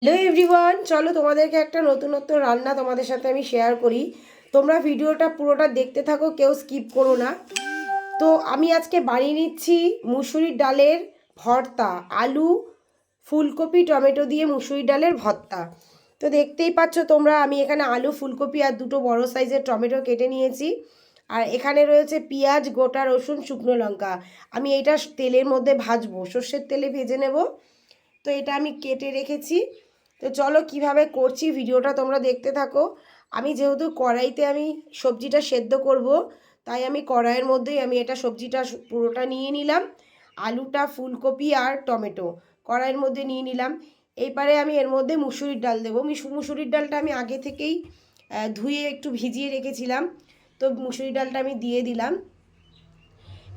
Hello everyone, চলো তোমাদেরকে একটা নতুনত্ব রান্না তোমাদের সাথে আমি শেয়ার করি। তোমরা ভিডিওটা পুরোটা দেখতে থাকো, কেউ স্কিপ করো না। তো আমি আজকে বানিয়ে নিচ্ছি মুসুরির ডালের ভর্তা, আলু ফুলকপি টমেটো দিয়ে মুসুরির ডালের ভর্তা। তো দেখতেই পাচ্ছ তোমরা, আমি এখানে আলু ফুলকপি আর দুটো বড় সাইজের টমেটো কেটে নিয়েছি। আর এখানে রয়েছে পেঁয়াজ, গোটা রসুন, শুকনো লঙ্কা। আমি এইটা তেলের মধ্যে ভাজবো, সর্ষের তেলে ভেজে নেব। তো এটা আমি কেটে রেখেছি। তো চলো কিভাবে করছি ভিডিওটা তোমরা দেখতে থাকো। আমি যেহেতু কড়াইতে আমি সবজিটা সেদ্ধ করব, তাই আমি কড়াইয়ের মধ্যেই আমি এটা সবজিটা পুরোটা নিয়ে নিলাম। আলুটা, ফুলকপি আর টমেটো কড়াইয়ের মধ্যে নিয়ে নিলাম। এইবারে আমি এর মধ্যে মুসুরির ডাল দেবো। মুসুরির ডালটা আমি আগে থেকেই ধুয়ে একটু ভিজিয়ে রেখেছিলাম। তো মুসুরির ডালটা আমি দিয়ে দিলাম।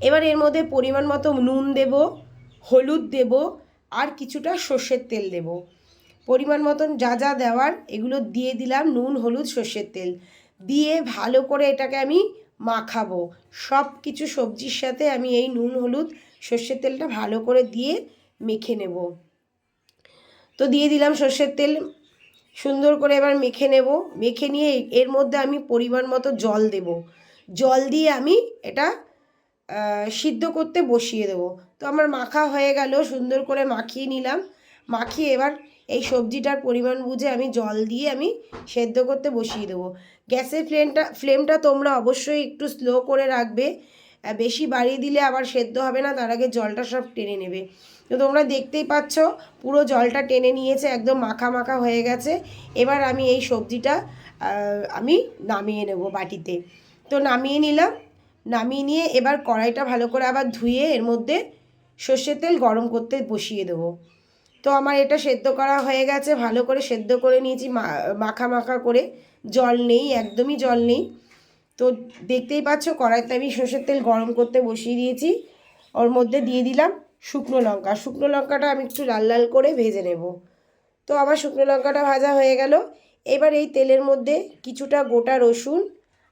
এবার এর মধ্যে পরিমাণ মতো নুন দেব, হলুদ দেব আর কিছুটা সর্ষের তেল দেব। পরিমাণ মতন যা যা দেওয়ার এগুলো দিয়ে দিলাম। নুন, হলুদ, সর্ষের তেল দিয়ে ভালো করে এটাকে আমি মাখাবো। সব কিছু সবজির সাথে আমি এই নুন, হলুদ, সর্ষের তেলটা ভালো করে দিয়ে মেখে নেব। তো দিয়ে দিলাম সর্ষের তেল, সুন্দর করে এবার মেখে নেব। মেখে নিয়ে এর মধ্যে আমি পরিমাণ মতো জল দেব। জল দিয়ে আমি এটা সিদ্ধ করতে বসিয়ে দেবো। তো আমার মাখা হয়ে গেল, সুন্দর করে মাখিয়ে নিলাম। মাখিয়ে এবার এই সবজিটার পরিমাণ বুঝে আমি জল দিয়ে আমি সেদ্ধ করতে বসিয়ে দেবো। গ্যাসের ফ্লেমটা তোমরা অবশ্যই একটু স্লো করে রাখবে। বেশি বাড়িয়ে দিলে আবার সেদ্ধ হবে না, তার আগে জলটা সব টেনে নেবে। তো তোমরা দেখতেই পাচ্ছ পুরো জলটা টেনে নিয়েছে, একদম মাখা মাখা হয়ে গেছে। এবার আমি এই সবজিটা আমি নামিয়ে নেব বাটিতে। তো নামিয়ে নিলাম। নামিয়ে নিয়ে এবার কড়াইটা ভালো করে আবার ধুয়ে এর মধ্যে সর্ষের তেল গরম করতে বসিয়ে দেবো। তো আমার এটা সেদ্ধ করা হয়ে গেছে, ভালো করে সেদ্ধ করে নিয়েছি মাখা মাখা করে। জল নেই, একদমই জল নেই। তো দেখতেই পাচ্ছ কড়াইতে আমি সর্ষের তেল গরম করতে বসিয়ে দিয়েছি। ওর মধ্যে দিয়ে দিলাম শুকনো লঙ্কা। শুকনো লঙ্কাটা আমি একটু লাল লাল করে ভেজে নেব। তো আমার শুকনো লঙ্কাটা ভাজা হয়ে গেল। এবার এই তেলের মধ্যে কিছুটা গোটা রসুন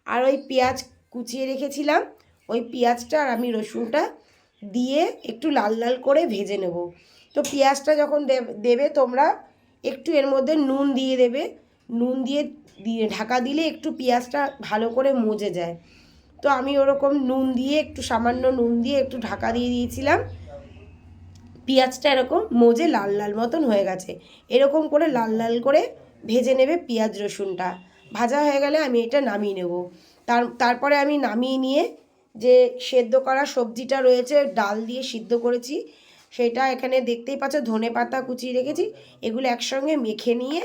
আর ওই পেঁয়াজ কুচিয়ে রেখেছিলাম, ওই পেঁয়াজটা আর আমি রসুনটা দিয়ে একটু লাল লাল করে ভেজে নেব। তো পেঁয়াজটা যখন দেবে তোমরা একটু এর মধ্যে নুন দিয়ে দেবে। নুন দিয়ে ঢাকা দিলে একটু পেঁয়াজটা ভালো করে মজে যায়। তো আমি ওরকম নুন দিয়ে একটু সামান্য নুন দিয়ে একটু ঢাকা দিয়ে দিয়েছিলাম। পেঁয়াজটা এরকম মজে লাল লাল মতন হয়ে গেছে। এরকম করে লাল লাল করে ভেজে নেবে পেঁয়াজ রসুনটা। ভাজা হয়ে গেলে আমি এটা নামিয়ে নেব। তারপরে আমি নামিয়ে নিয়ে যে সেদ্ধ করা সবজিটা রয়েছে, ডাল দিয়ে সিদ্ধ করেছি, সেটা এখানে দেখতেই পাচ্ছ ধনে পাতা কুচিয়ে রেখেছি, এগুলো একসঙ্গে মেখে নিয়ে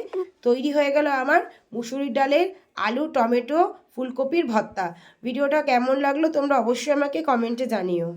তৈরি হয়ে গেল আমার মুসুরির ডালের আলু টমেটো ফুলকপির ভর্তা। ভিডিওটা কেমন লাগলো তোমরা অবশ্যই আমাকে কমেন্টে জানিও।